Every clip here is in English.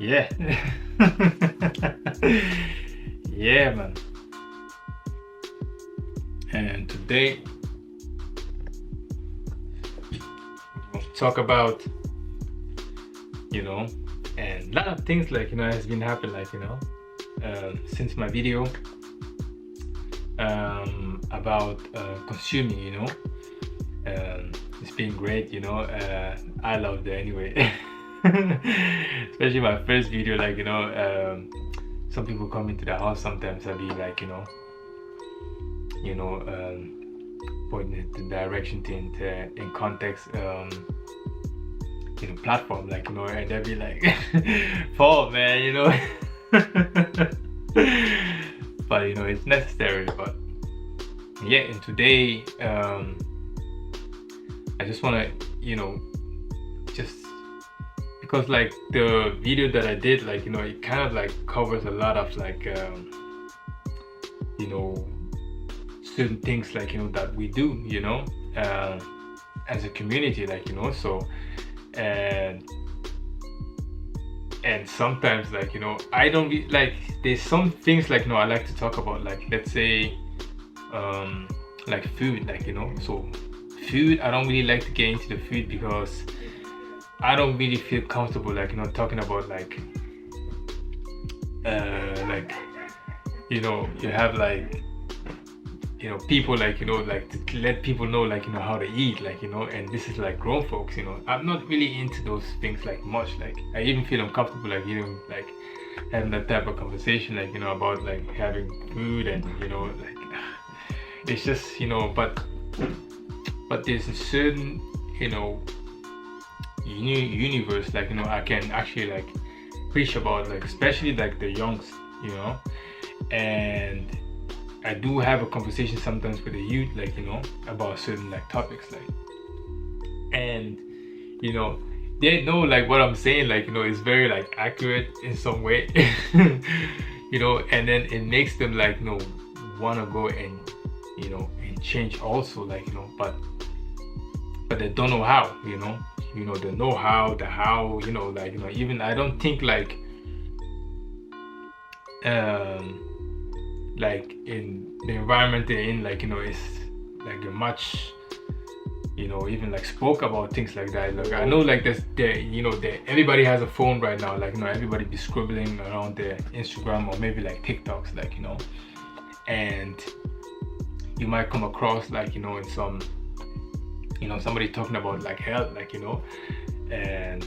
Yeah. Yeah, man. And today we'll talk about, and a lot of things has been happening, since my video about consuming, it's been great, I loved it anyway. Especially my first video, some people come into the house sometimes. I'll be like, pointing the direction to in context, platform, and they'll be like, "Fall, man," But it's necessary. But yeah, and today, I just want to, just because the video that I did, it kind of covers a lot of certain things that we do, as a community, so and sometimes I don't there's some things I like to talk about, let's say food, so food, I don't really like to get into the food because I don't really feel comfortable talking about you have people to let people know how to eat, and this is grown folks, I'm not really into those things much. I even feel uncomfortable having that type of conversation about having food, and it's just but there's a certain universe I can actually preach about, especially the youngs, and I do have a conversation sometimes with the youth, about certain topics, and they know what I'm saying, it's very accurate in some way, and then it makes them want to go and and change also, but they don't know how, the know-how, the how, even I don't think in the environment they're in, it's a much, even spoke about things like that. I know everybody has a phone right now, everybody be scribbling around their Instagram or maybe TikToks, and you might come across in some somebody talking about health, and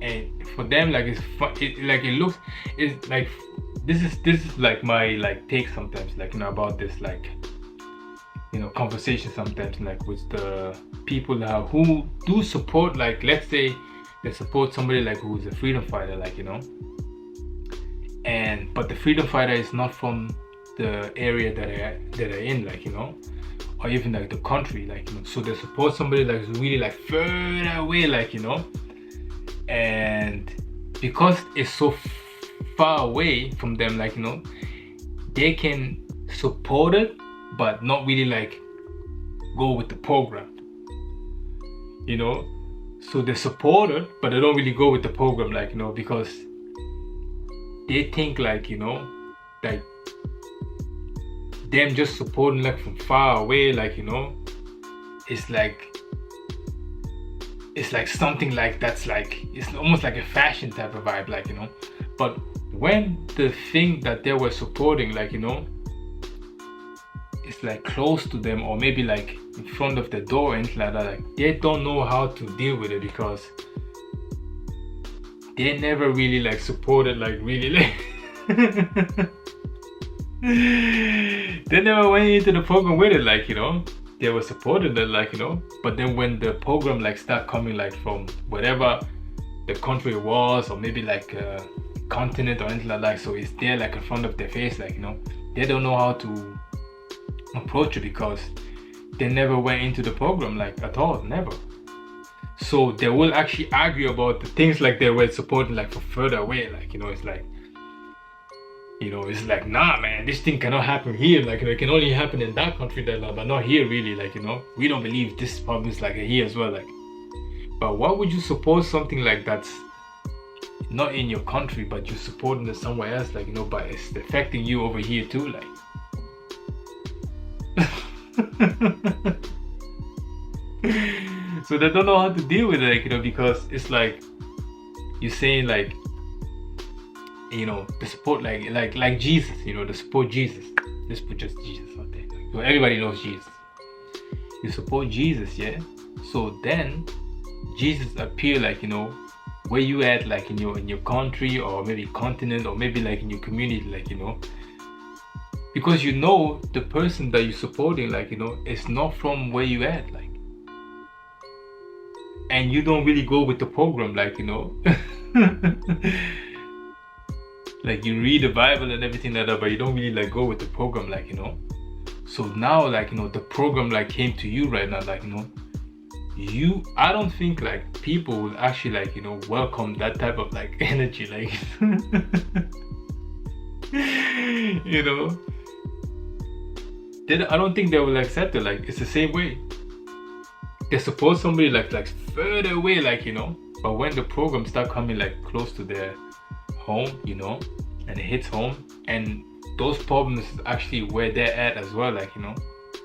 and for them it's fun, it looks, it's this is my take sometimes, about this conversation sometimes with the people who do support, let's say they support somebody who's a freedom fighter, and but the freedom fighter is not from the area that they're in, or even the country, so they support somebody who's really further away, and because it's so far away from them, they can support it but not really go with the program, so they support it but they don't really go with the program, because they think them just supporting from far away, it's something that's it's almost a fashion type of vibe, but when the thing that they were supporting, it's close to them, or maybe in front of the door and they don't know how to deal with it because they never really supported really they never went into the program with it, they were supported it, but then when the program start coming from whatever the country was, or maybe continent or anything so it's there in front of their face, they don't know how to approach it because they never went into the program at all, never. So they will actually argue about the things they were supporting for further away, it's nah, man, this thing cannot happen here, it can only happen in that country, but not here really, we don't believe this problem is here as well, but why would you support something that's not in your country, but you're supporting it somewhere else, like, you know, but it's affecting you over here too, like. So they don't know how to deal with it, like, you know, because it's like you're saying, like, you know, the support, like Jesus, you know, the support Jesus. Let's put just Jesus out there. Like, so everybody knows Jesus. You support Jesus, yeah. So then Jesus appear, like, you know, where you at, like in your country, or maybe continent, or maybe like in your community, like, you know, because you know the person that you're supporting, like, you know, it's not from where you at, like, and you don't really go with the program, like, you know. Like, you read the Bible and everything like that, but you don't really like go with the program, like, you know. So now, like, you know, the program like came to you right now, like, you know, I don't think like people will actually, like, you know, welcome that type of like energy, like. You know, I don't think they will accept it. Like, it's the same way they support somebody like further away, like, you know, but when the program start coming like close to their home, you know, and it hits home, and those problems is actually where they're at as well, like, you know.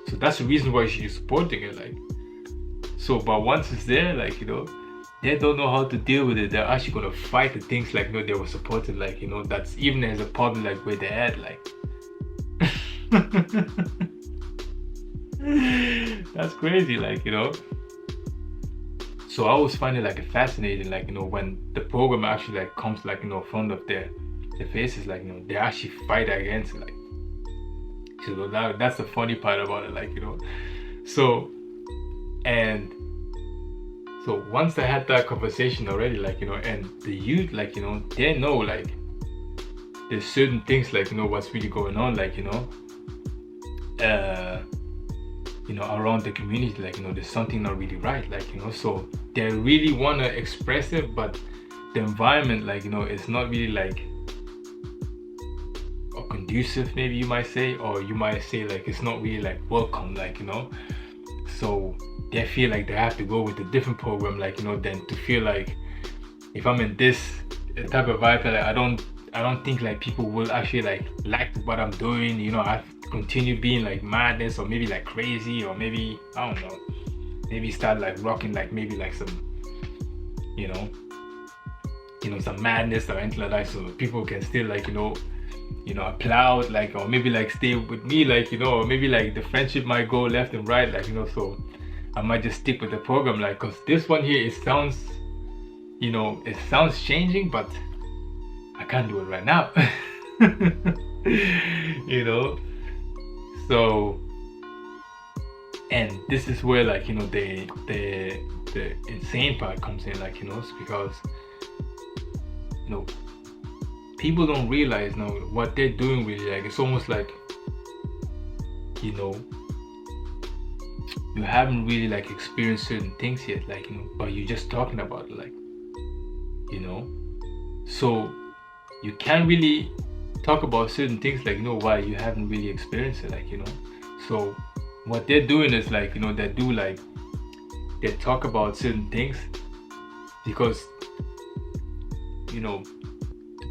So that's the reason why she's supporting it, like. So, but once it's there, like, you know, they don't know how to deal with it. They're actually gonna fight the things, like, you know, they were supported, like, you know, that's even as a problem, like, where they're at, like. That's crazy, like, you know. So I always find it like fascinating, like, you know, when the program actually like comes, like, you know, in front of their faces, like, you know, they actually fight against it, like. So that's the funny part about it, like, you know. So, and so once they had that conversation already, like, you know, and the youth, like, you know, they know, like, there's certain things, like, you know, what's really going on, like, you know, around the community, like, you know, there's something not really right, like, you know. So they really want to express it, but the environment, like, you know, it's not really like or conducive, maybe you might say, or you might say like it's not really like welcome, like, you know. So they feel like they have to go with a different program, like, you know, than to feel like if I'm in this type of vibe, like, I don't think like people will actually like what I'm doing, you know. I continue being like madness, or maybe like crazy, or maybe I don't know, maybe start like rocking like maybe like some, you know, some madness or anything like that, so people can still like, you know, applaud, like, or maybe like stay with me, like, you know, or maybe like the friendship might go left and right, like, you know. So I might just stick with the program, like, because this one here, it sounds, you know, it sounds changing, but I can't do it right now. You know. So, and this is where, like, you know, the insane part comes in, like, you know, it's because, you know, people don't realize now what they're doing really, like, it's almost like, you know, you haven't really like experienced certain things yet, like, you know, but you're just talking about it, like, you know. So you can't really talk about certain things, like, you know, why you haven't really experienced it, like, you know. So what they're doing is, like, you know, they talk about certain things because, you know,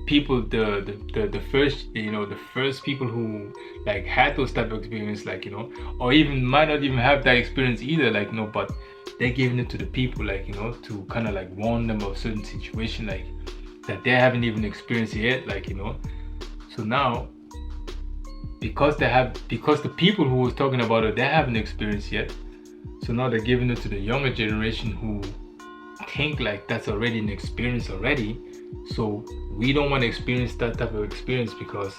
people, the first, you know, the first people who like had those type of experience, like, you know, or even might not even have that experience either, like, you know, but they're giving it to the people, like, you know, to kind of like warn them of certain situation, like, that they haven't even experienced yet, like, you know. So now, because the people who was talking about it, they haven't experienced yet, so now they're giving it to the younger generation who think like that's already an experience already. So we don't want to experience that type of experience because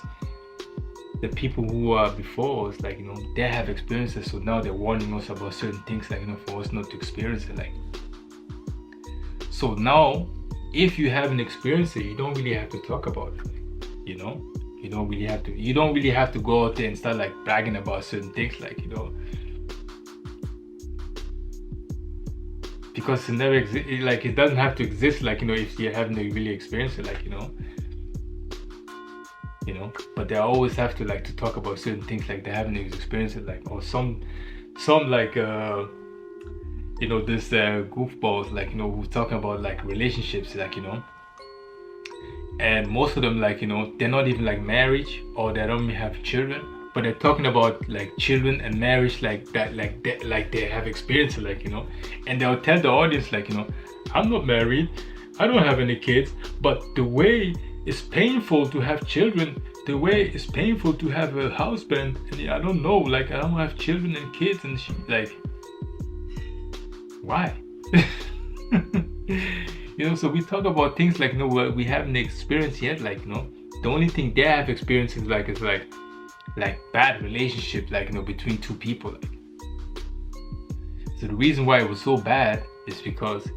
the people who are before us, like, you know, they have experiences, so now they're warning us about certain things, like, you know, for us not to experience it, like. So now, if you haven't experienced it, you don't really have to talk about it, you know. You don't really have to go out there and start like bragging about certain things, like, you know, because it never like, it doesn't have to exist, like, you know, if you haven't really experienced it, like, you know. But they always have to like to talk about certain things, like they haven't experienced it, like, or some like you know, this goofballs, like, you know, who's talking about like relationships, like, you know, and most of them, like, you know, they're not even like married, or they don't even have children, but they're talking about like children and marriage, like that, like they have experience, like, you know, and they'll tell the audience, like, you know, I'm not married, I don't have any kids, but the way it's painful to have children, the way it's painful to have a husband, and I don't know, like, I don't have children and kids, and she, like, why? You know, so we talk about things like, you know, what we haven't experienced yet, like, you know, the only thing they have experienced is like bad relationship, like, you know, between two people, like. So the reason why it was so bad is because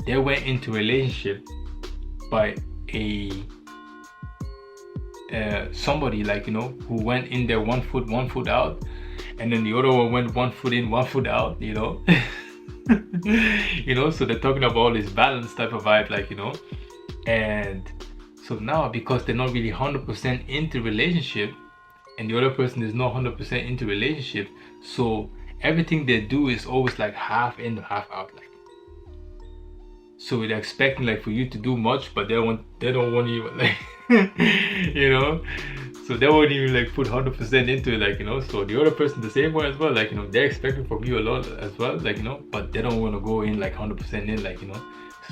they went into relationship by a somebody, like, you know, who went in there 1 foot 1 foot out, and then the other one went 1 foot in 1 foot out, you know. You know, so they're talking about all this balance type of vibe, like, you know. And so now, because they're not really 100% into relationship, and the other person is not 100% into relationship, so everything they do is always like half in, half out, like. So they're expecting like for you to do much, but they don't want you, like, you know. So they won't even like put 100% into it, like, you know. So the other person the same way as well, like, you know, they're expecting from you a lot as well, like, you know, but they don't want to go in like 100% in, like, you know.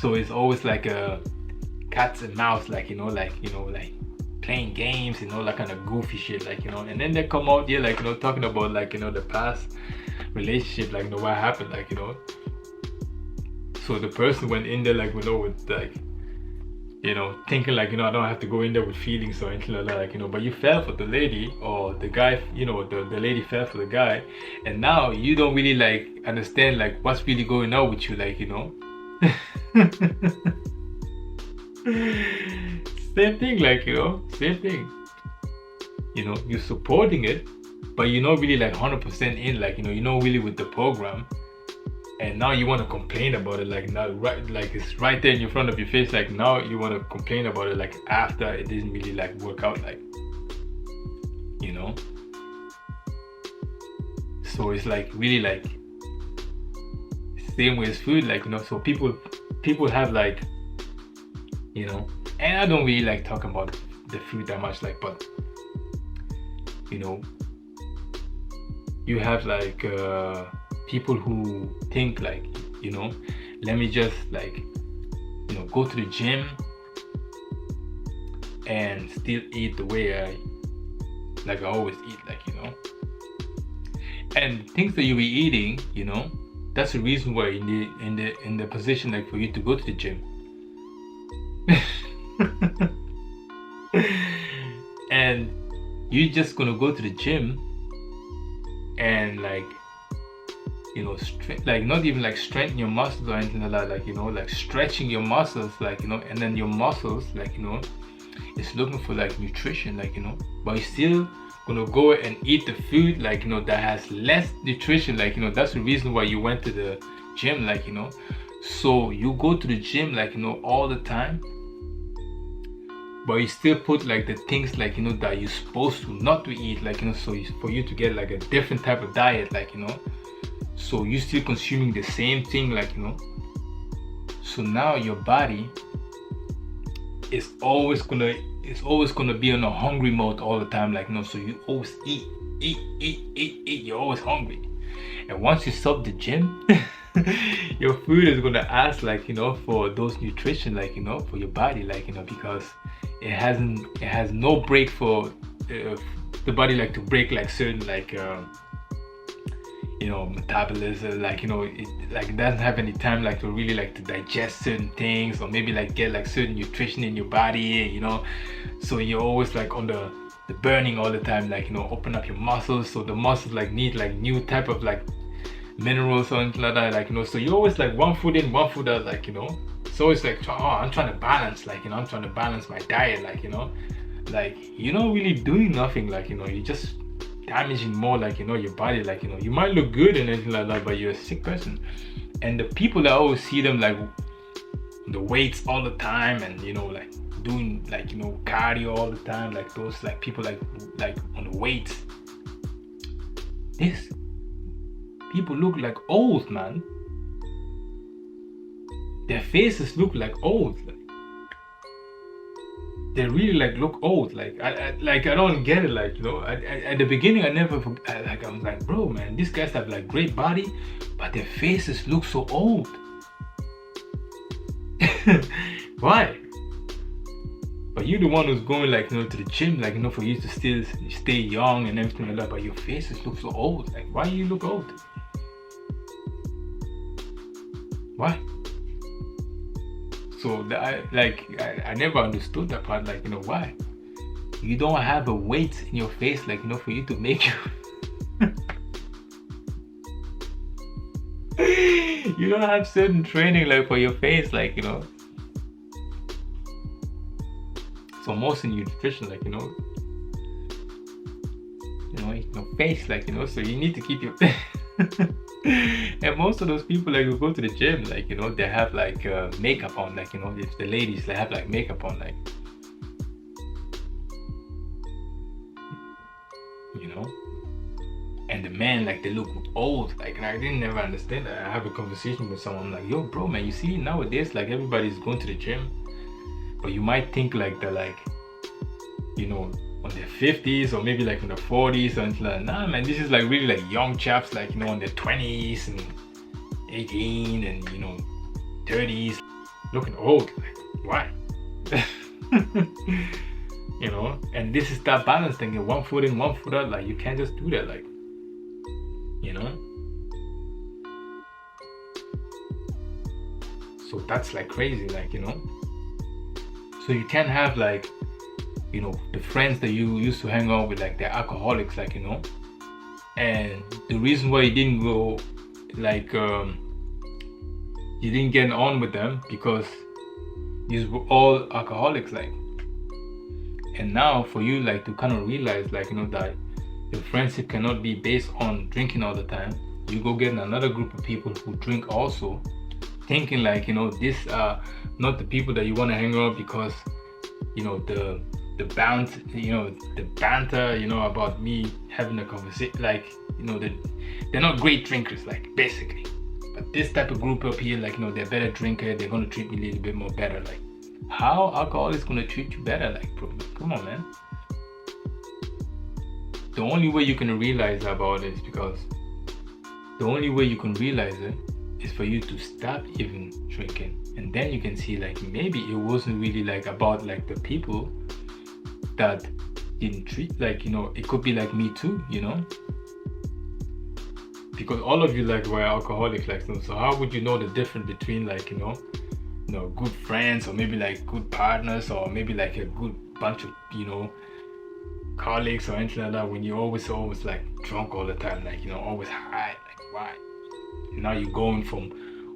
So it's always like a cats and mouse, like, you know, like playing games, you know, like kind of goofy shit, like, you know. And then they come out here, like, you know, talking about, like, you know, the past relationship, like, you know, what happened, like, you know. So the person went in there, like, you know, with like, you know, thinking like, you know, I don't have to go in there with feelings or anything like that, like, you know, but you fell for the lady, or the guy, you know, the lady fell for the guy, and now you don't really like understand like what's really going on with you, like, you know. Same thing, like, you know, same thing. You know, you're supporting it, but you're not really like 100% in, like, you know, you're not really with the program. And now you want to complain about it, like, now, right, like it's right there in front of your face, like now you want to complain about it, like after it didn't really like work out, like, you know. So it's like really like same way as food, like, you know. So people have like, you know, and I don't really like talking about the food that much, like, but you know, you have like people who think like, you know, let me just like, you know, go to the gym and still eat the way I always eat, like, you know. And things that you be eating, you know, that's the reason why in the position like for you to go to the gym. And you're just gonna go to the gym and like, you know, like not even like strengthen your muscles or anything like that, like, you know, like stretching your muscles, like, you know, and then your muscles, like, you know, it's looking for like nutrition, like, you know, but you're still gonna go and eat the food, like, you know, that has less nutrition, like, you know. That's the reason why you went to the gym, like, you know. So you go to the gym, like, you know, all the time, but you still put like the things, like, you know, that you're supposed to not to eat, like, you know, so for you to get like a different type of diet, like, you know. So you're still consuming the same thing, like, you know. So now your body is always gonna be on a hungry mode all the time, like, you know. So you always eat, you're always hungry. And once you stop the gym, your food is gonna ask, like, you know, for those nutrition, like, you know, for your body, like, you know, because it has no break for the body, like, to break like certain like you know, metabolism, like, you know, it like doesn't have any time like to really like to digest certain things, or maybe like get like certain nutrition in your body, you know. So you're always like on the burning all the time, like, you know, open up your muscles, so the muscles like need like new type of like minerals or anything like that, like, you know. So you're always like 1 foot in 1 foot out, like, you know. So it's like, oh, I'm trying to balance, like, you know, I'm trying to balance my diet, like, you know, like you're not really doing nothing, like, you know, you're just damaging more, like, you know, your body, like, you know. You might look good and anything like that, but you're a sick person. And the people that always see them like the weights all the time, and, you know, like doing like, you know, cardio all the time, like those like people like on the weights, these people look like old, man. Their faces look like old, like. they really like look old. Like I don't get it. Like, you know, at the beginning I never like, I was like, bro, man, these guys have like great body, but their faces look so old. Why? But you're the one who's going, like, you know, to the gym, like, you know, for you to still stay young and everything like that, but your faces look so old. Like, why do you look old? Why? So I never understood that part. Like, you know, why? You don't have a weight in your face, like, you know, for you to make you. You don't have certain training, like, for your face, like, you know. So most in nutrition, like, you know, face, like, you know, so you need to keep your and most of those people, like, who go to the gym, like, you know, they have like makeup on, like, you know, if the ladies, they have like makeup on, like, you know, and the men, like, they look old, like, and I didn't never understand that. I have a conversation with someone, like, yo, bro, man, you see nowadays, like, everybody's going to the gym, but you might think like they're like, you know, on their 50s or maybe like in their 40s, and like, nah, man, this is like really like young chaps, like, you know, in their 20s and 18 and, you know, 30s, looking old. Like, why? You know, and this is that balance thing, 1 foot in, 1 foot out. Like, you can't just do that, like, you know. So that's like crazy, like, you know. So you can't have, like, you know, the friends that you used to hang out with, like, they're alcoholics, like, you know, and the reason why you didn't go, like, you didn't get on with them because these were all alcoholics, like, and now for you, like, to kind of realize, like, you know, that your friendship cannot be based on drinking all the time. You go get another group of people who drink also, thinking like, you know, this are not the people that you want to hang around because, you know, the banter, you know, about me having a conversation, like, you know, they're not great drinkers, like, basically. But this type of group up here, like, you know, they're better drinker, they're gonna treat me a little bit more better. Like, how alcohol is gonna treat you better? Like, bro, come on, man. The only way you can realize about it is because the only way you can realize it is for you to stop even drinking, and then you can see, like, maybe it wasn't really like about like the people that didn't treat, like, you know, it could be like me too, you know, because all of you, like, were alcoholics, like, so how would you know the difference between, like, you know, good friends, or maybe like good partners, or maybe like a good bunch of, you know, colleagues or anything like that, when you're always like drunk all the time, like, you know, always high? Like, why? And now you're going from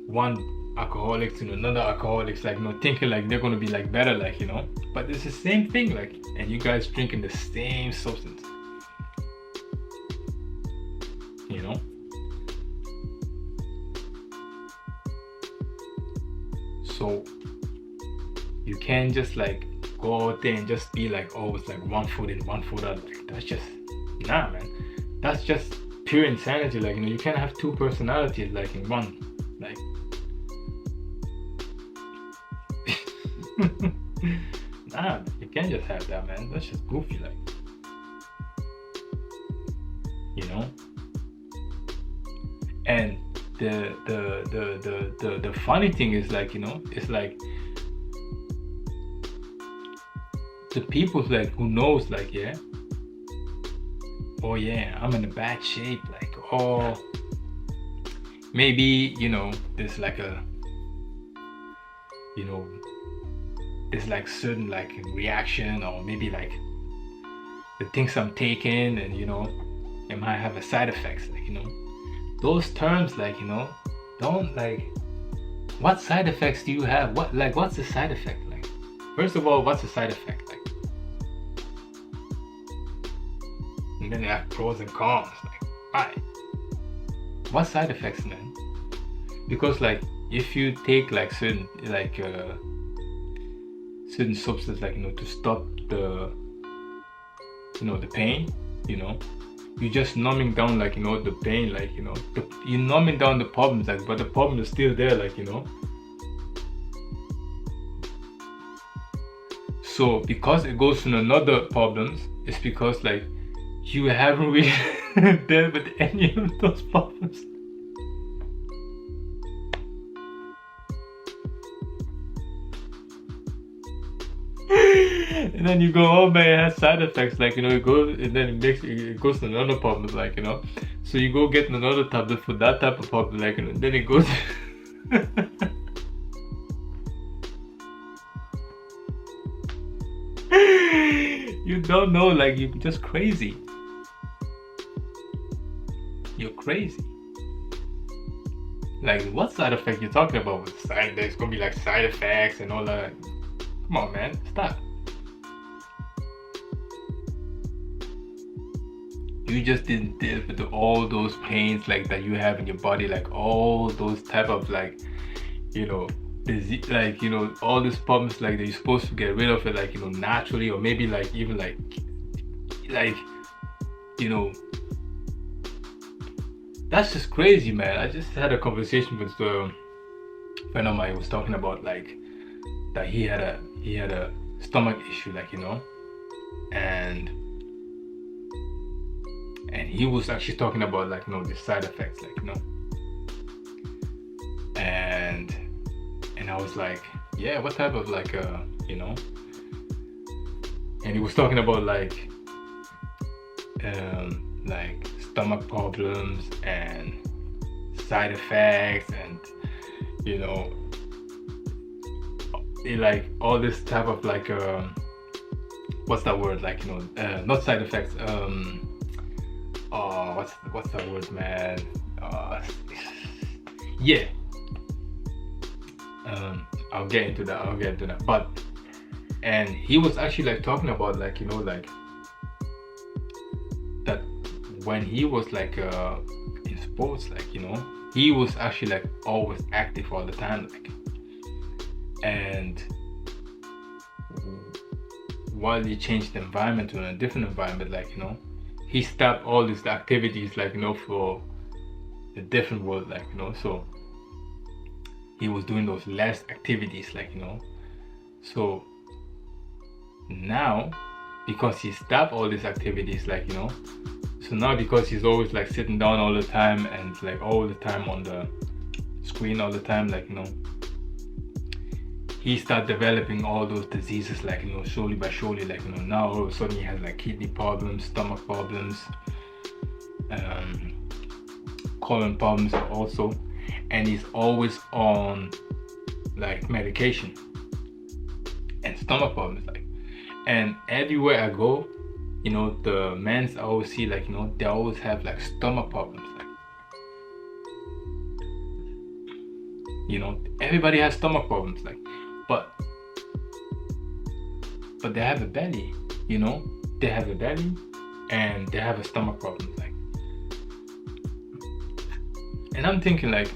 one alcoholic to another alcoholics, like, you know, thinking like they're gonna be like better, like, you know, but it's the same thing, like, and you guys drinking the same substance, you know. So you can't just like go out there and just be like always like 1 foot in, 1 foot out. Like, that's just, nah, man, that's just pure insanity. Like, you know, you can't have two personalities, like, in one, like. Nah, you can't just have that, man. That's just goofy, like, you know. And the funny thing is, like, you know, it's like the people, like, who knows, like, yeah, oh yeah, I'm in a bad shape, like, oh, maybe, you know, there's like a, you know, there's like certain like reaction, or maybe like the things I'm taking, and, you know, it might have a side effects, like, you know, those terms, like, you know, don't, like, what side effects do you have? What, like, what's the side effect? Like, first of all, what's the side effect? Like, and then you have pros and cons, like, why? What side effects, man? Because, like, if you take like certain, like, certain substance, like, you know, to stop the, you know, the pain, you know, you're just numbing down, like, you know, the pain, like, you know, you're numbing down the problems, like, but the problem is still there, like, you know. So because it goes to another problems, it's because like you haven't really dealt with any of those problems. And then you go, oh man, it has side effects, like, you know, it goes, and then it goes to another problem, like, you know, so you go get another tablet for that type of problem, like, you know, then it goes. You don't know, like, you're just crazy. You're crazy. Like, what side effect you talking about? With there's gonna be like side effects and all that. Come on, man, stop. You just didn't deal with all those pains like that you have in your body, like all those type of like, you know, disease, like, you know, all these problems like that you're supposed to get rid of it, like, you know, naturally, or maybe like even like, you know, that's just crazy, man. I just had a conversation with a friend of mine who was talking about like that he had a stomach issue, like, you know, and he was actually talking about like, you know, the side effects, like, you know, and I was like, yeah, what type of like you know, and he was talking about like stomach problems and side effects, and you know, like all this type of like what's that word, like, you know, not side effects, oh, what's that word, man, yeah, I'll get into that, but, and he was actually like talking about like, you know, like that when he was like in sports, like, you know, he was actually like always active all the time, like, and while he changed the environment to a different environment, like, you know, he stopped all these activities, like, you know, for a different world, like, you know, so he was doing those less activities, like, you know, so now because he stopped all these activities, like, you know, so now because he's always like sitting down all the time and like all the time on the screen all the time, like, you know, he started developing all those diseases, like, you know, slowly by slowly, like, you know, now all of a sudden he has like kidney problems, stomach problems, colon problems also, and he's always on like medication and stomach problems, like, and everywhere I go, you know, the men's I always see, like, you know, they always have like stomach problems, like, you know, everybody has stomach problems, like, but they have a belly, you know, they have a belly and they have a stomach problem, like, and I'm thinking like,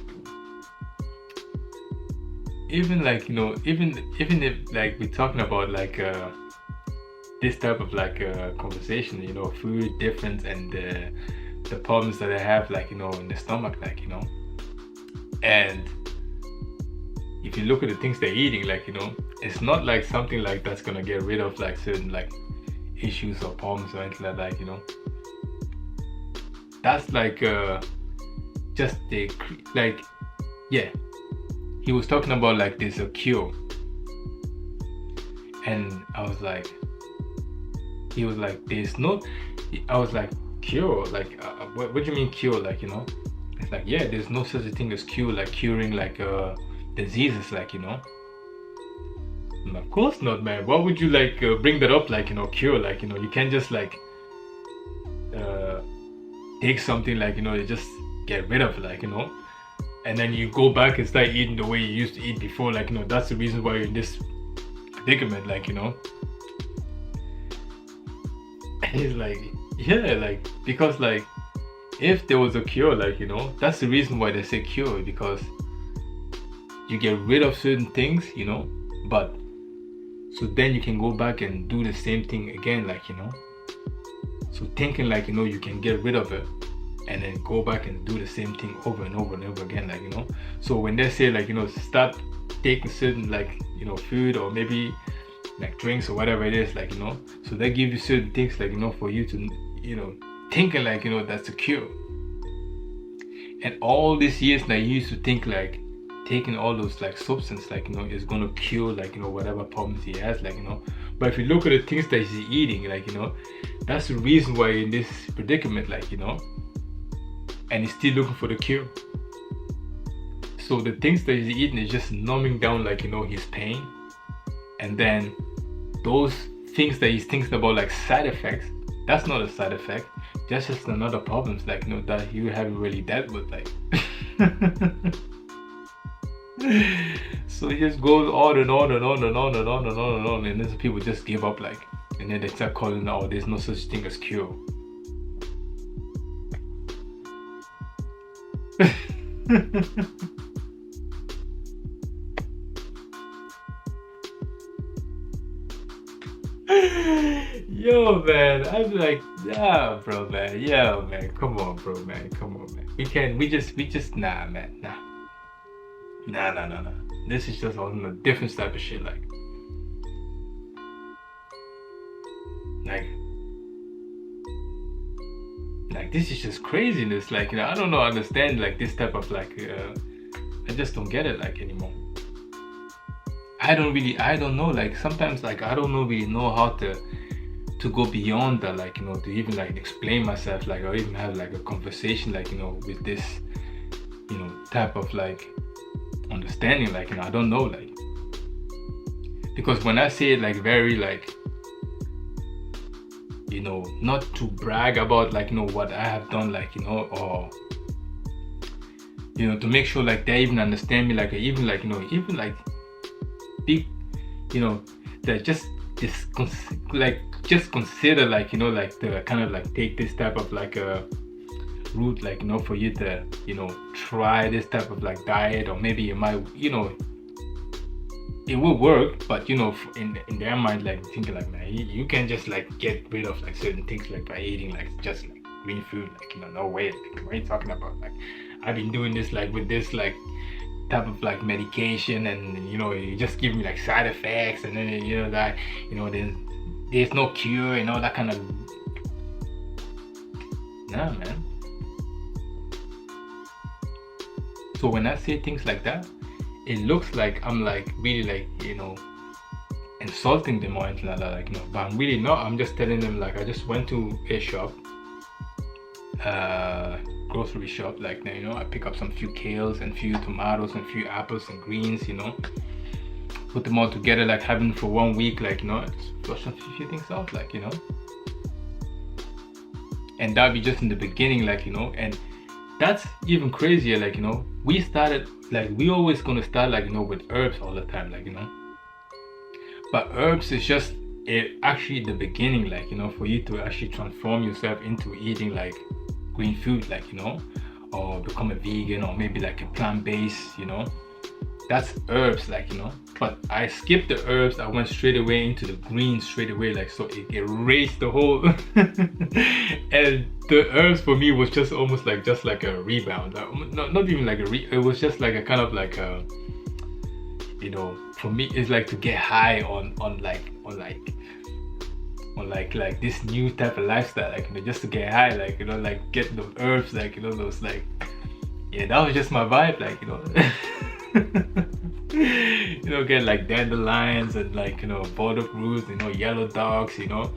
even like, you know, even if like we're talking about like this type of like conversation, you know, food difference and the problems that I have, like, you know, in the stomach, like, you know, and if you look at the things they're eating, like, you know, it's not like something like that's gonna get rid of like certain like issues or problems or anything like that, you know. That's like just the like, yeah, he was talking about like there's a cure, and I was like, he was like, there's no, I was like, cure, like what do you mean cure, like, you know, it's like, yeah, there's no such a thing as cure, like curing like diseases, like, you know. And of course not, man. Why would you like bring that up, like, you know, cure, like, you know, you can't just like take something, like, you know, you just get rid of it, like, you know, and then you go back and start eating the way you used to eat before, like, you know, that's the reason why you're in this predicament, like, you know. And he's like, yeah, like, because like if there was a cure, like, you know, that's the reason why they say cure, because you get rid of certain things, you know, but so then you can go back and do the same thing again, like, you know, so thinking like, you know, you can get rid of it and then go back and do the same thing over and over and over again, like, you know. So when they say like, you know, start taking certain like, you know, food, or maybe like drinks or whatever it is, like, you know. So they give you certain things, like, you know, for you to, you know, thinking like, you know, that's a cure. And all these years now, you used to think like taking all those like substance, like, you know, is gonna cure, like, you know, whatever problems he has, like, you know. But if you look at the things that he's eating, like, you know, that's the reason why in this predicament, like, you know, and he's still looking for the cure. So the things that he's eating is just numbing down, like, you know, his pain. And then those things that he's thinking about, like side effects, that's not a side effect. That's just another problems, like, you know, that you haven't really dealt with, like. So it just goes on and on and on and on and on and on and on, and then people just give up, like, and then they start calling out, there's no such thing as cure. Yo, man, I'm like, yeah, bro, man, yeah, man, come on, bro, man, come on, man. We just, nah, man, nah. Nah. This is just on a different type of shit, like this is just craziness, like, you know, I don't know, understand, like, this type of, like, I just don't get it, like, anymore. I don't know, like, sometimes, like, I don't really know how to go beyond that, like, you know, to even, like, explain myself, like, or even have, like, a conversation, like, you know, with this, you know, type of, like, understanding, like, you know, I don't know, like, because when I say it, like, very, like, you know, not to brag about, like, you know, what I have done, like, you know, or, you know, to make sure, like, they even understand me, like, even, like, you know, even, like, big, you know, that just consider, like, you know, like, the kind of, like, take this type of, like, route, like, you know, for you to, you know, try this type of, like, diet, or maybe you might, you know, it will work, but, you know, in their mind, like, thinking like, man, you can just, like, get rid of, like, certain things, like, by eating, like, just, like, green food, like, you know, no way, like, what are you talking about? Like, I've been doing this, like, with this, like, type of, like, medication, and, you know, you just give me, like, side effects, and then, you know, that, you know, then there's no cure, and all that kind of, nah, man. So when I say things like that, it looks like I'm, like, really, like, you know, insulting them or anything like that, like, you know, but I'm really not. I'm just telling them, like, I just went to a shop, grocery shop, like, you know, I pick up some few kales and few tomatoes and few apples and greens, you know, put them all together, like, having for 1 week, like, you know, just flush a few things out, like, you know, and that'd be just in the beginning, like, you know. And that's even crazier, like, you know, we started, like, we always gonna start, like, you know, with herbs all the time, like, you know, but herbs is just actually the beginning, like, you know, for you to actually transform yourself into eating, like, green food, like, you know, or become a vegan, or maybe, like, a plant-based, you know, that's herbs, like, you know. But I skipped the herbs, I went straight away into the greens straight away, like, so it erased the whole and the herbs for me was just almost like just like a rebound, like, not even like it was just like a kind of like a, you know, for me it's like to get high on this new type of lifestyle, like, you know, just to get high, like, you know, like, get the herbs, like, you know, those, like, yeah, that was just my vibe, like, you know. You know, get, like, dandelions and, like, you know, border roots, you know, yellow dogs, you know,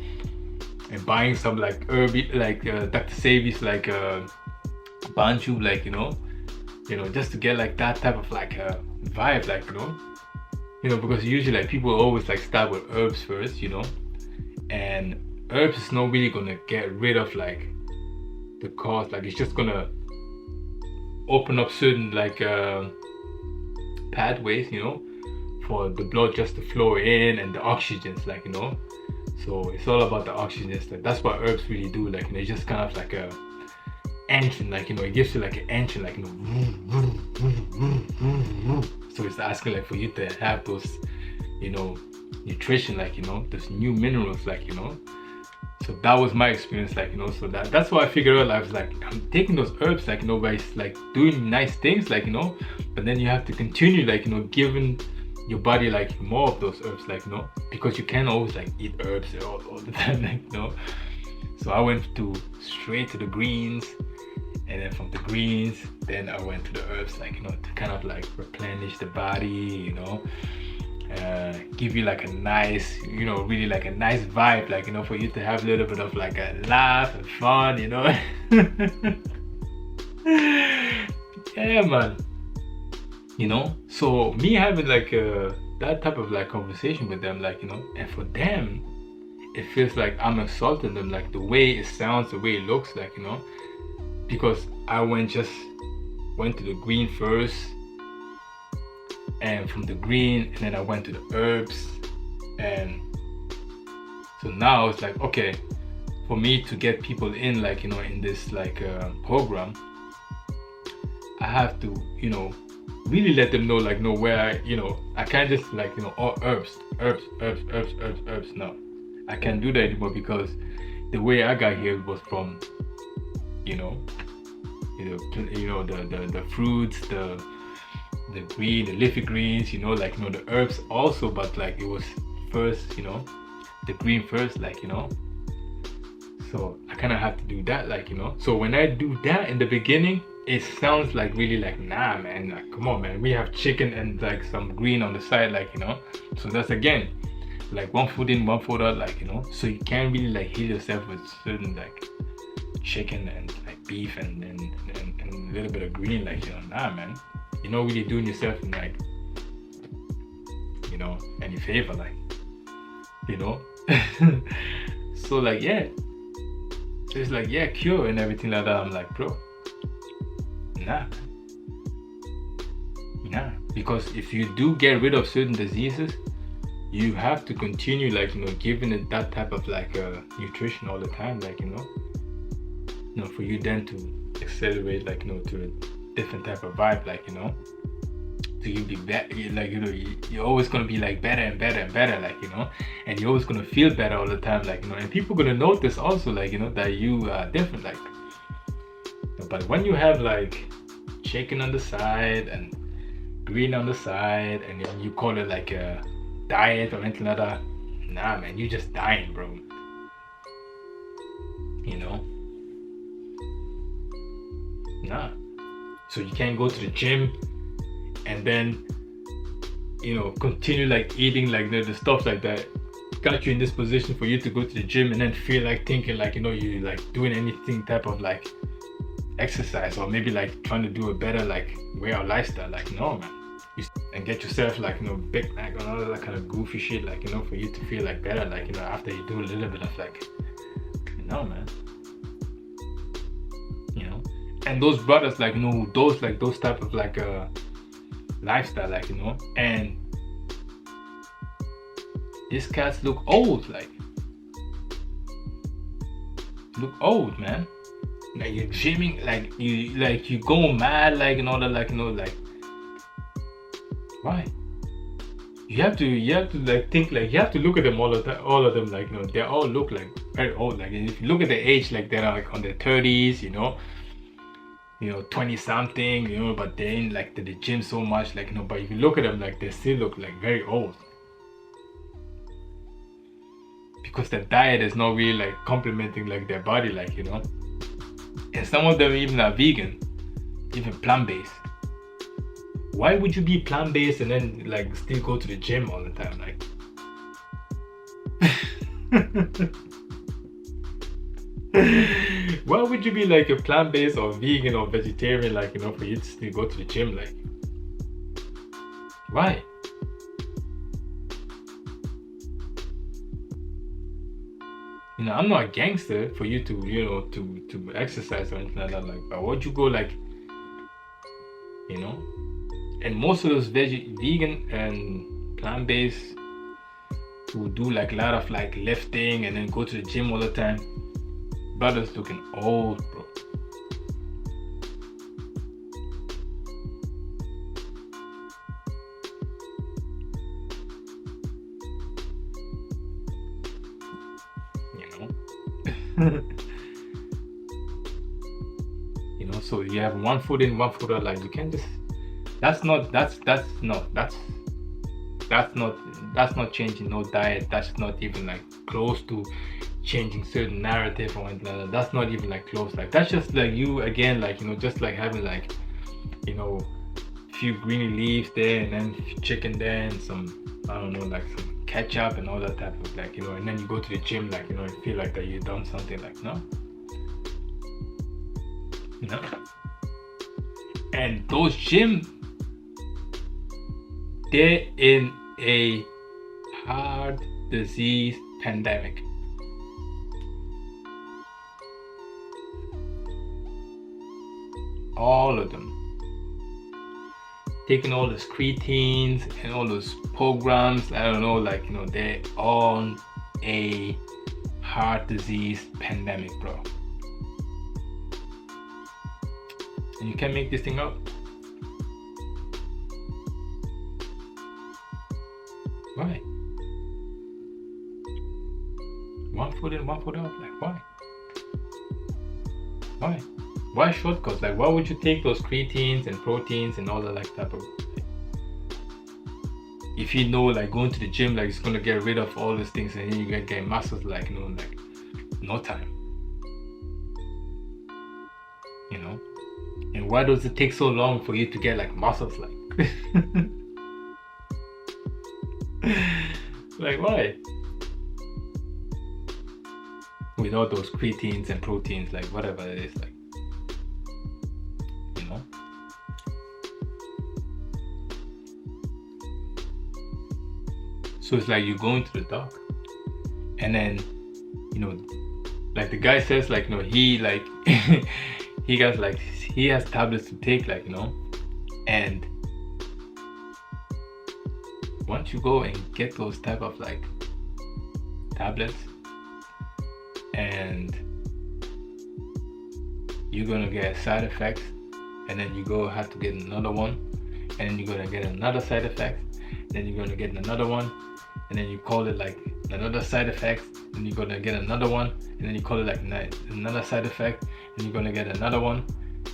and buying some, like, herby, like, Dr. Savi's, like, banju, like, you know, just to get, like, that type of, like, vibe, like, you know, because usually, like, people always, like, start with herbs first, you know, and herbs is not really gonna get rid of, like, the cause, like, it's just gonna open up certain, like, pathways, you know, for the blood just to flow in, and the oxygens, like, you know, so it's all about the oxygens. Like, that's what herbs really do, like, you know, it's just kind of like a engine, like, you know, it gives you like an engine, like, you know, so it's asking, like, for you to have those, you know, nutrition, like, you know, those new minerals, like, you know. So that was my experience, like, you know, so that's why I figured out, I was like, I'm taking those herbs, like, you know, by, like, doing nice things, like, you know, but then you have to continue, like, you know, giving your body like more of those herbs, like because you can't always like eat herbs all the time, like So I went to straight to the greens, and then from the greens, then I went to the herbs, like to kind of like replenish the body, give you like a nice, really like a nice vibe, like for you to have a little bit of like a laugh and fun, Yeah, man. So me having like that type of like conversation with them, like and for them it feels like I'm insulting them, like the way it sounds, the way it looks, like because I went to the green first, and from the green, and then I went to the herbs, and so now it's like, okay, for me to get people in, like in this like program, I have to really let them know, like where I can't just like all herbs. No, I can't do that anymore, because the way I got here was from the fruits, the green, the leafy greens, the herbs also, but like it was first, the green first, like so I kind of have to do that, like so when I do that in the beginning, it sounds like really like, nah man, like come on man, we have chicken and like some green on the side, like so that's again like one food in, one food out, like so you can't really like heal yourself with certain like chicken and like beef and a little bit of green, like nah man, you're not really doing yourself in like any favor, like so like yeah, so it's like yeah, cure and everything like that. I'm like, bro, nah, because if you do get rid of certain diseases, you have to continue like giving it that type of like nutrition all the time, like for you then to accelerate like to a different type of vibe, like so you be better, like you're always gonna be like better and better and better, like and you're always gonna feel better all the time, like and people gonna notice also, like that you are different, like but when you have like chicken on the side and green on the side, and then you call it like a diet or anything like that, nah man, you just dying, bro. Nah. So you can't go to the gym and then continue like eating like the stuff like that got you in this position for you to go to the gym and then feel like thinking like you like doing anything type of like exercise, or maybe like trying to do a better like way of lifestyle, like no man, and get yourself like Big Mac and all that kind of goofy shit, like for you to feel like better, like after you do a little bit of like man, and those brothers like those type of like lifestyle, like and these cats look old, man, like you're gymming, like you go mad, like and all that, like like why? You have to like think, like you have to look at them all of them, like they all look like very old, like if you look at the age, like they're like on their 30s, 20 something, but they ain't like to the gym so much, like but if you look at them, like they still look like very old, because their diet is not really like complementing like their body, like and some of them even are vegan, even plant-based. Why would you be plant-based and then like still go to the gym all the time, like why would you be like a plant-based or vegan or vegetarian, like for you to still go to the gym, like why? I'm not a gangster for you to to exercise or anything like that, like but would you go like and most of those vegan and plant-based who do like a lot of like lifting and then go to the gym all the time, brothers looking old, bro. So you have one foot in, one foot out, like you can't just, that's that's not changing no diet. That's not even like close to changing certain narrative or anything like that. That's not even like close. Like that's just like you again, like just like having like few greeny leaves there and then chicken there and some, I don't know, like some ketchup and all that type of like and then you go to the gym like and feel like that you've done something. Like no. And those gym, they're in a heart disease pandemic. All of them. Taking all those creatines and all those programs, I don't know, like they're on a heart disease pandemic, bro. And you can't make this thing up. Why? One foot in, one foot out. Like why? Why? Why shortcuts? Like why would you take those creatines and proteins and all that like type of? If you know like going to the gym like it's gonna get rid of all these things and then you get muscles like like no time. And why does it take so long for you to get like muscles like? Like why? With all those creatines and proteins, like whatever it is, like So it's like you go into the dark, and then like the guy says like he like he has tablets to take, like and once you go and get those type of like tablets, and you're gonna get side effects, and then you go have to get another one, and then you're gonna get another side effect, then you're gonna get another one, and then you call it like another side effect, and you're gonna get another one, and then you call it like another side effect, and you're gonna get another one,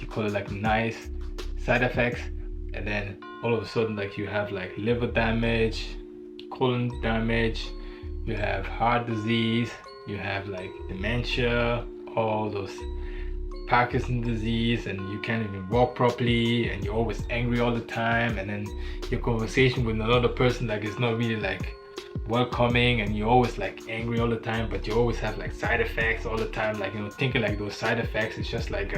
you call it like nice side effects, and then all of a sudden like you have like liver damage, colon damage, you have heart disease, you have like dementia, all those Parkinson's disease, and you can't even walk properly, and you're always angry all the time, and then your conversation with another person like it's not really like welcoming, and you're always like angry all the time, but you always have like side effects all the time, like thinking like those side effects is just like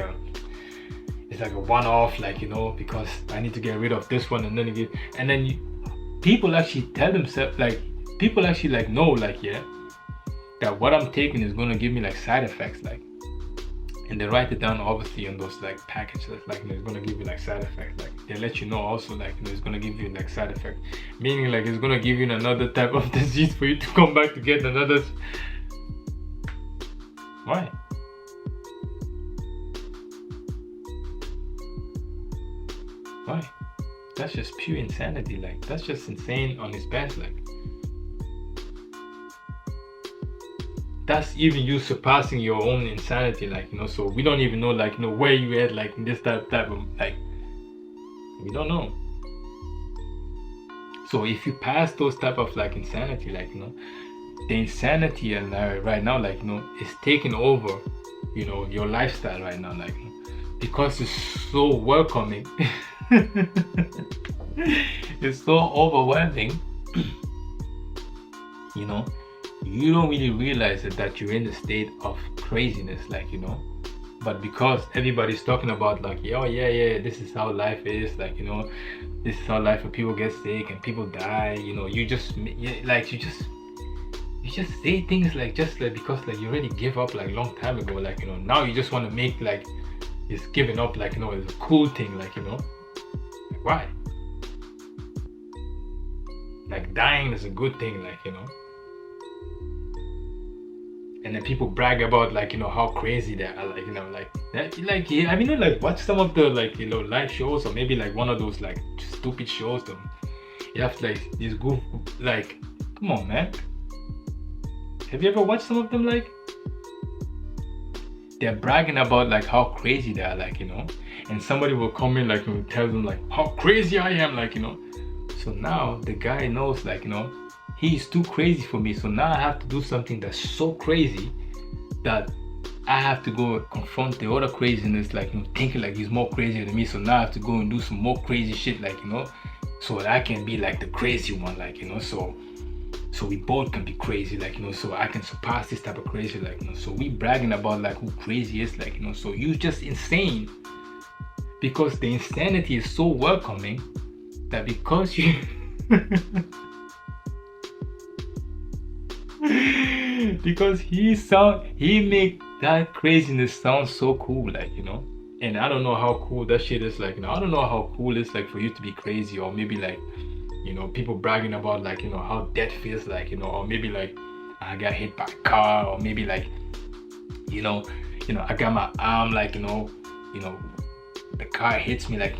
it's like a one-off, like because I need to get rid of this one, and then people actually tell themselves, like people actually like know like that what I'm taking is going to give me like side effects, like, and they write it down obviously on those like packages, like it's going to give you like side effects, like they let you know also like it's going to give you like side effect, meaning like it's going to give you another type of disease for you to come back to get another. Why? That's just pure insanity. Like that's just insane on its best. Like that's even you surpassing your own insanity. Like so we don't even know like where you at like in this type of like we don't know. So if you pass those type of like insanity, like the insanity and right now like is taking over your lifestyle right now, like because it's so welcoming. It's so overwhelming. You don't really realize that you're in the state of craziness, like but because everybody's talking about like yeah, this is how life is, like this is how life, when people get sick and people die, you just say things like just like because like you already give up like long time ago, like now you just want to make like it's giving up like it's a cool thing, like why? Like dying is a good thing, like and then people brag about like how crazy they are, like I mean like watch some of the like live shows, or maybe like one of those like stupid shows them. You have like these goof, like come on man, have you ever watched some of them? Like they're bragging about like how crazy they are, like and somebody will come in like and tell them like how crazy I am, like So now the guy knows, like, he's too crazy for me. So now I have to do something that's so crazy that I have to go confront the other craziness, like, thinking like he's more crazier than me. So now I have to go and do some more crazy shit, like, so that I can be like the crazy one, like, so we both can be crazy, like, so I can surpass this type of crazy, like, so we bragging about like who crazy is, like, so you just insane, because the insanity is so welcoming that because you because he make that craziness sound so cool, like, and I don't know how cool that shit is, like, I don't know how cool it's like for you to be crazy, or maybe like, people bragging about, like, how death feels like, or maybe like I got hit by a car, or maybe like, I got my arm, like, the car hits me, like,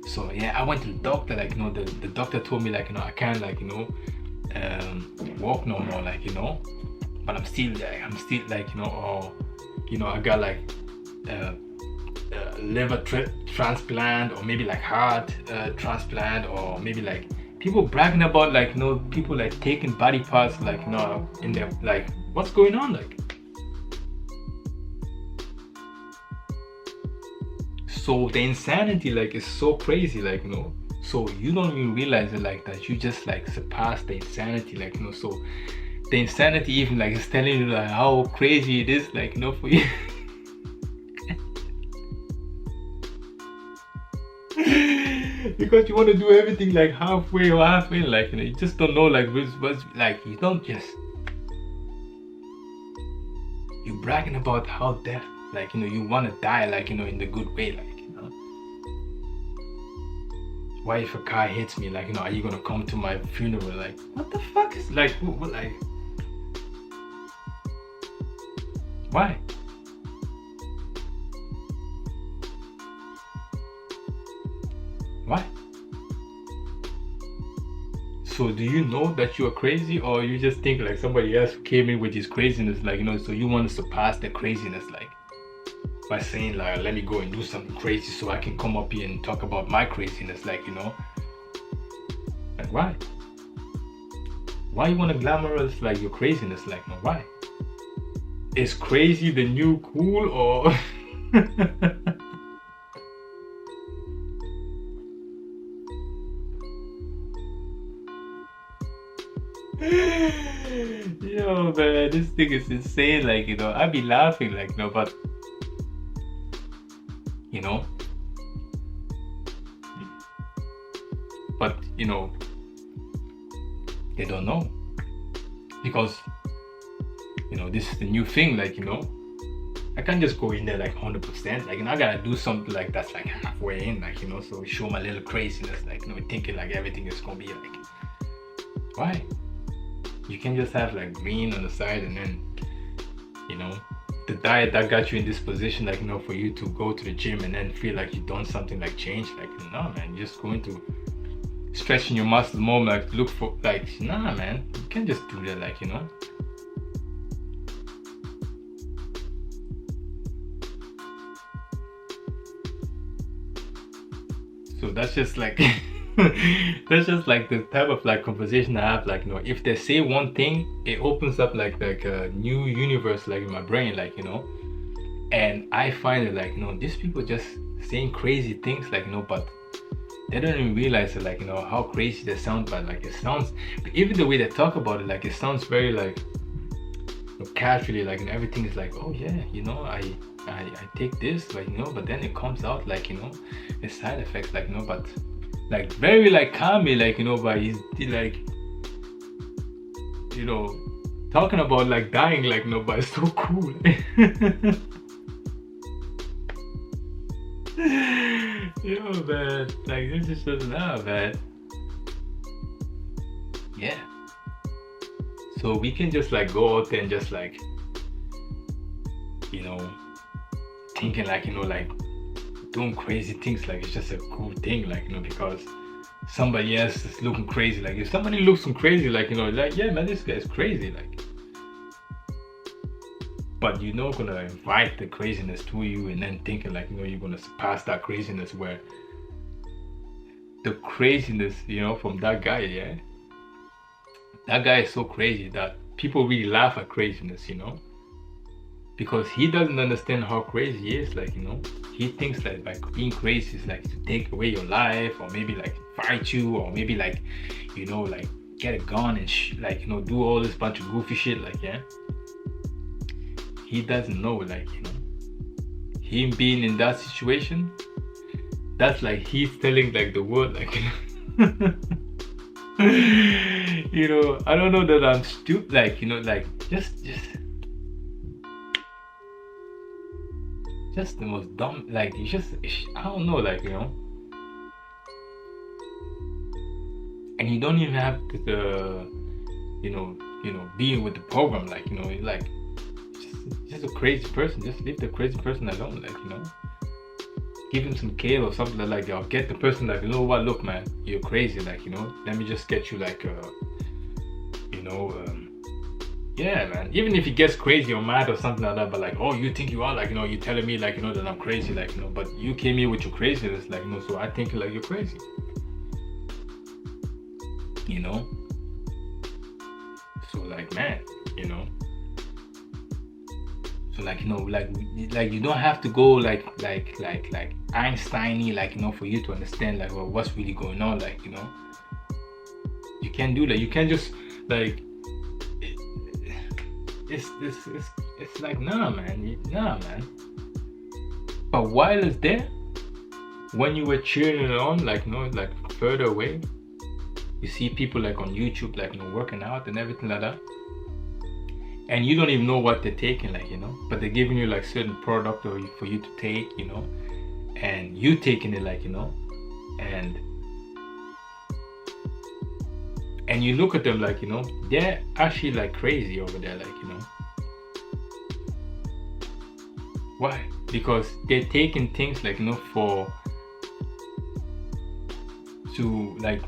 so yeah, I went to the doctor, like, the doctor told me, like, I can't, like, walk no more, like, but I'm still like, or I got like liver transplant, or maybe like heart transplant, or maybe like people bragging about, like, people like taking body parts, like, in their, like, what's going on, like. So the insanity, like, is so crazy, like, so you don't even realize it, like, that you just like surpass the insanity, like, so the insanity even like is telling you like how crazy it is, like, for you. Because you want to do everything like halfway or halfway, like, you just don't know, like, what's like, you don't just, you bragging about how death, like, you want to die, like, in the good way, like, why if a car hits me, like, are you gonna come to my funeral, like, what the fuck is, like, what, like, why? Why? So do you know that you are crazy, or you just think like somebody else came in with his craziness, like, so you want to surpass the craziness, like, by saying like, let me go and do something crazy so I can come up here and talk about my craziness, like, like, why? Why you want to glamorize like your craziness, like, no, why? Is crazy the new cool, or yo, man, this thing is insane, like, I be laughing, like, but but they don't know, because this is the new thing, like, I can't just go in there like 100%, like, I gotta do something like that's like halfway in, like, so show my little craziness, like, thinking like everything is gonna be like, why? You can just have like green on the side, and then the diet that got you in this position, like, for you to go to the gym and then feel like you've done something, like, change, like, no, man, you're just going to stretching your muscles more, like, look for, like, nah, man, you can't just do that, like, so that's just like that's just like the type of like conversation I have, like, if they say one thing, it opens up like a new universe, like, in my brain, like, and I find it like, these people just saying crazy things, like, but they don't even realize it, like, how crazy they sound, but like, it sounds, even the way they talk about it, like, it sounds very like casually, like, and everything is like, oh yeah, I take this, like, but then it comes out like, the side effects, like, but like very like calmly, like, but he's like, talking about like dying, like, but it's so cool. Yo, man, like, this is just now, man. Yeah. So we can just like go out there and just like, thinking like, like doing crazy things, like, it's just a cool thing, like, because somebody else is looking crazy. Like, if somebody looks crazy, like, like, yeah, man, this guy's crazy, like, but you're not gonna invite the craziness to you and then thinking like, you're gonna surpass that craziness, where the craziness, from that guy, yeah. That guy is so crazy that people really laugh at craziness, because he doesn't understand how crazy he is. Like, he thinks that like being crazy is like to take away your life, or maybe like fight you, or maybe like, like get a gun and do all this bunch of goofy shit. Like, yeah, he doesn't know, like, him being in that situation, that's like he's telling like the world, like, I don't know that I'm stupid, like, like just the most dumb, like, I don't know, like, and you don't even have to being with the program, like, like just a crazy person. Just leave the crazy person alone, like, give him some kale or something like that, or get the person, like, what, look, man, you're crazy, like, let me just get you like yeah, man, even if he gets crazy or mad or something like that, but like, oh, you think you are, like, you're telling me, like, that I'm crazy, like, but you came here with your craziness, like, so I think like you're crazy, so like, man, so like, like you don't have to go like Einstein-y, like, for you to understand, like, well, what's really going on, like, you can't do that. You can't just like it's like, nah, man. But while it's there, when you were cheering it on, like, like further away, you see people like on YouTube, like, working out and everything like that, and you don't even know what they're taking, like, but they're giving you like certain product for you to take, and you taking it, like, and you look at them, like, they're actually like crazy over there, like, why? Because they're taking things, like, to like,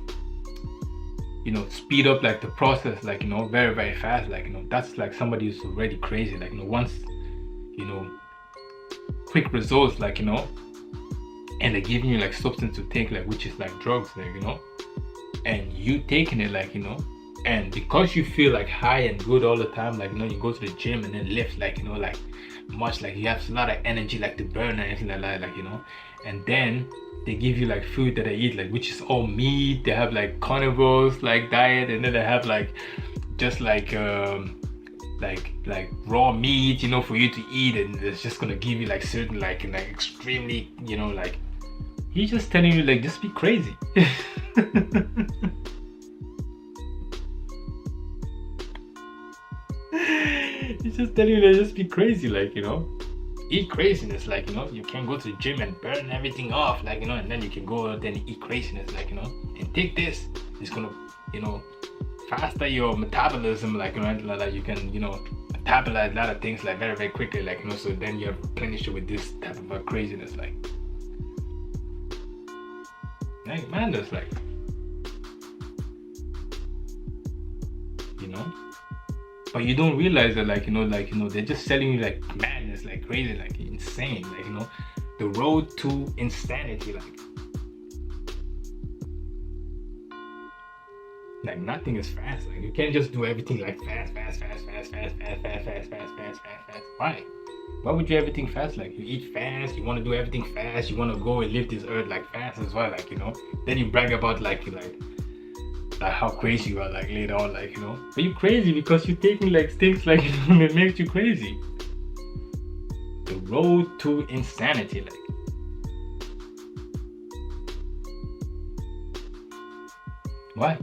speed up like the process, like, very, very fast, like, that's like somebody who's already crazy, like, once, quick results, like, and they're giving you like substance to take, like, which is like drugs, like, and you taking it, like, and because you feel like high and good all the time, like, you go to the gym and then lift, like, like much, like you have a lot of energy, like to burn and everything like that, like, and then they give you like food that I eat, like, which is all meat. They have like carnivores like diet, and then they have like just like raw meat, for you to eat, and it's just gonna give you like certain like extremely, like, he's just telling you, like, just be crazy. He's just telling you, like, just be crazy, like, eat craziness, like, you can go to the gym and burn everything off, like, and then you can go out and eat craziness, like, and take this, it's gonna, faster your metabolism, like, like that. You can, metabolize a lot of things, like, very, very quickly, like, so then you have replenished it with this type of craziness, like, man, that's like, but you don't realize that, like, they're just selling you like madness, like crazy, like insane, like, the road to insanity, like nothing is fast, like you can't just do everything like fast. Why would you do everything fast? Like, you eat fast, you want to do everything fast, you want to go and live this earth like fast as well, like, then you brag about like how crazy you are, like, later on, like, but you're crazy because you're taking like things, like, that makes you crazy. The road to insanity, like, why?